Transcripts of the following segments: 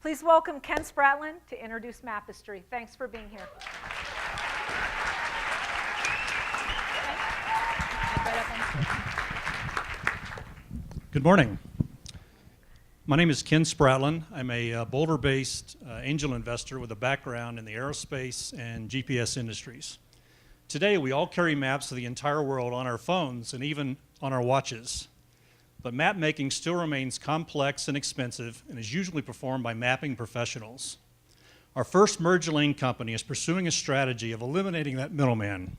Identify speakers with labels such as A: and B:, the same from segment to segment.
A: Please welcome Ken Spratlin to introduce Mapistry. Thanks for being here.
B: Good morning. My name is Ken Spratlin. I'm a Boulder-based angel investor with a background in the aerospace and GPS industries. Today, we all carry maps of the entire world on our phones and even on our watches. But map making still remains complex and expensive and is usually performed by mapping professionals. Our first MergeLane company is pursuing a strategy of eliminating that middleman,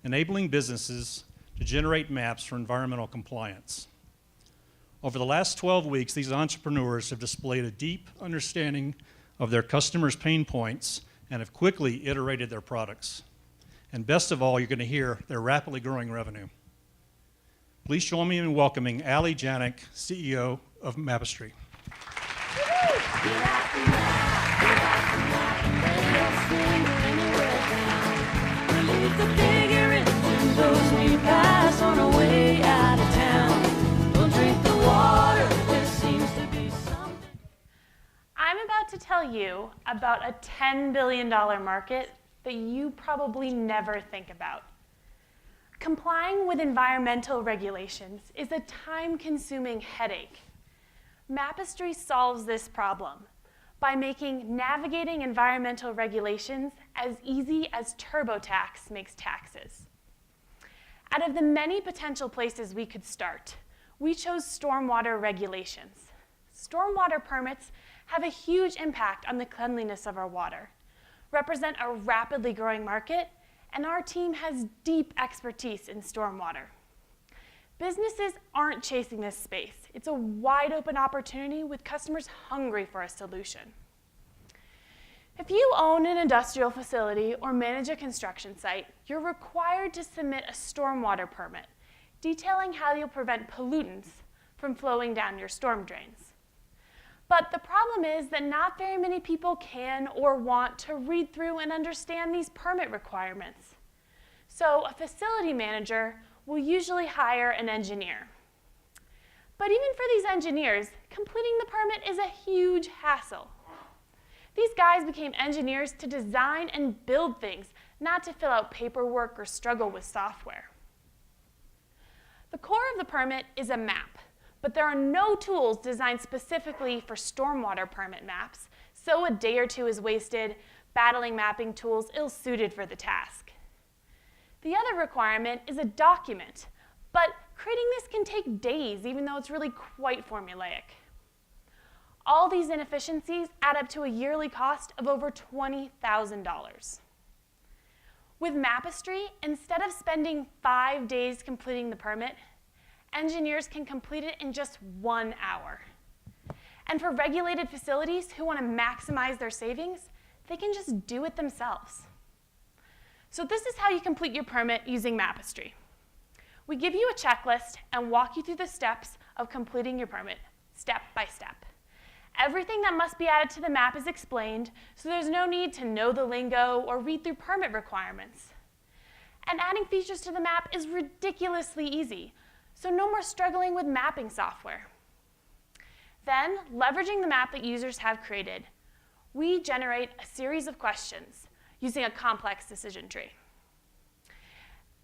B: enabling businesses to generate maps for environmental compliance. Over the last 12 weeks, these entrepreneurs have displayed a deep understanding of their customers' pain points and have quickly iterated their products. And best of all, you're going to hear their rapidly growing revenue. Please join me in welcoming Allie, Janoch, CEO of Mapistry.
C: I'm about to tell you about a $10 billion market that you probably never think about. Complying with environmental regulations is a time-consuming headache. Mapistry solves this problem by making navigating environmental regulations as easy as TurboTax makes taxes. Out of the many potential places we could start, we chose stormwater regulations. Stormwater permits have a huge impact on the cleanliness of our water, represent a rapidly growing market, and our team has deep expertise in stormwater. Businesses aren't chasing this space. It's a wide open opportunity with customers hungry for a solution. If you own an industrial facility or manage a construction site, you're required to submit a stormwater permit detailing how you'll prevent pollutants from flowing down your storm drains. But the problem is that not very many people can or want to read through and understand these permit requirements. So a facility manager will usually hire an engineer. But even for these engineers, completing the permit is a huge hassle. These guys became engineers to design and build things, not to fill out paperwork or struggle with software. The core of the permit is a map. But there are no tools designed specifically for stormwater permit maps, so a day or two is wasted battling mapping tools ill-suited for the task. The other requirement is a document, but creating this can take days, even though it's really quite formulaic. All these inefficiencies add up to a yearly cost of over $20,000. With Mapistry, instead of spending 5 days completing the permit, engineers can complete it in just 1 hour. And for regulated facilities who want to maximize their savings, they can just do it themselves. So this is how you complete your permit using Mapistry. We give you a checklist and walk you through the steps of completing your permit, step by step. Everything that must be added to the map is explained, so there's no need to know the lingo or read through permit requirements. And adding features to the map is ridiculously easy. So no more struggling with mapping software. Then, leveraging the map that users have created, we generate a series of questions using a complex decision tree.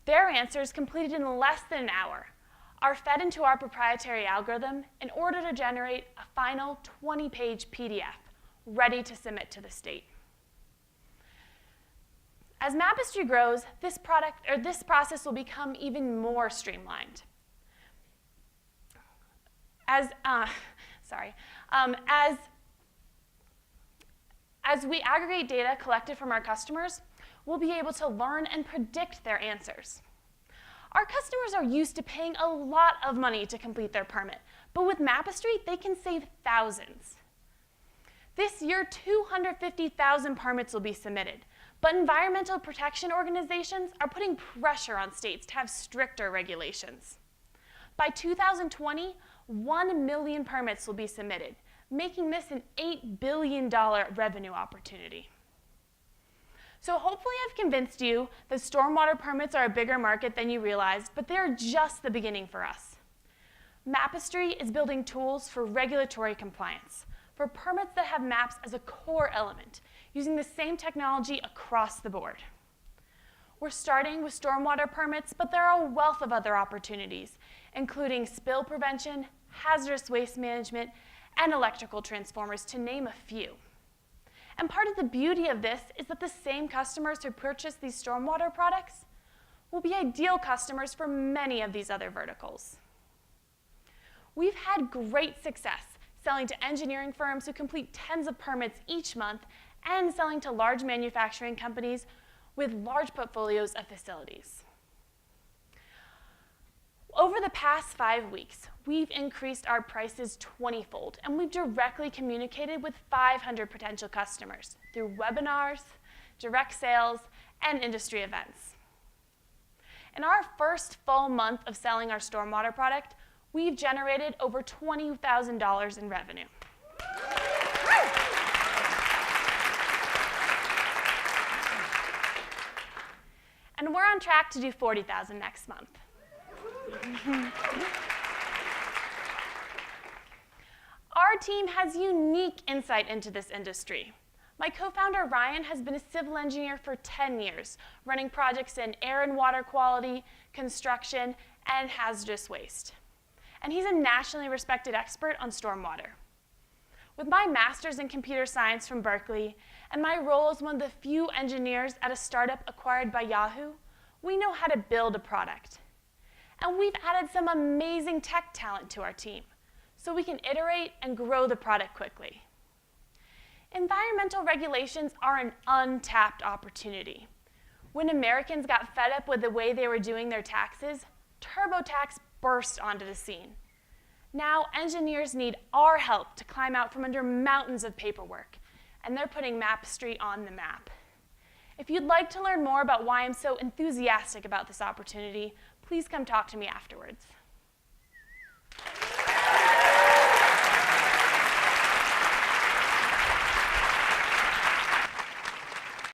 C: Their answers, completed in less than an hour, are fed into our proprietary algorithm in order to generate a final 20-page PDF ready to submit to the state. As Mapistry grows, this process will become even more streamlined. As we aggregate data collected from our customers, we'll be able to learn and predict their answers. Our customers are used to paying a lot of money to complete their permit, but with Mapistry, they can save thousands. This year, 250,000 permits will be submitted, but environmental protection organizations are putting pressure on states to have stricter regulations. By 2020, 1 million permits will be submitted, making this an $8 billion revenue opportunity. So hopefully I've convinced you that stormwater permits are a bigger market than you realized, but they're just the beginning for us. Mapistry is building tools for regulatory compliance, for permits that have maps as a core element, using the same technology across the board. We're starting with stormwater permits, but there are a wealth of other opportunities, including spill prevention, hazardous waste management, and electrical transformers, to name a few. And part of the beauty of this is that the same customers who purchase these stormwater products will be ideal customers for many of these other verticals. We've had great success selling to engineering firms who complete tens of permits each month and selling to large manufacturing companies with large portfolios of facilities. Over the past 5 weeks, we've increased our prices 20-fold, and we've directly communicated with 500 potential customers through webinars, direct sales, and industry events. In our first full month of selling our stormwater product, we've generated over $20,000 in revenue. And we're on track to do $40,000 next month. Our team has unique insight into this industry. My co-founder Ryan has been a civil engineer for 10 years, running projects in air and water quality, construction, and hazardous waste. And he's a nationally respected expert on stormwater. With my master's in computer science from Berkeley and my role as one of the few engineers at a startup acquired by Yahoo, we know how to build a product. And we've added some amazing tech talent to our team, so we can iterate and grow the product quickly. Environmental regulations are an untapped opportunity. When Americans got fed up with the way they were doing their taxes, TurboTax burst onto the scene. Now engineers need our help to climb out from under mountains of paperwork, and they're putting Mapistry on the map. If you'd like to learn more about why I'm so enthusiastic about this opportunity, please come talk to me afterwards.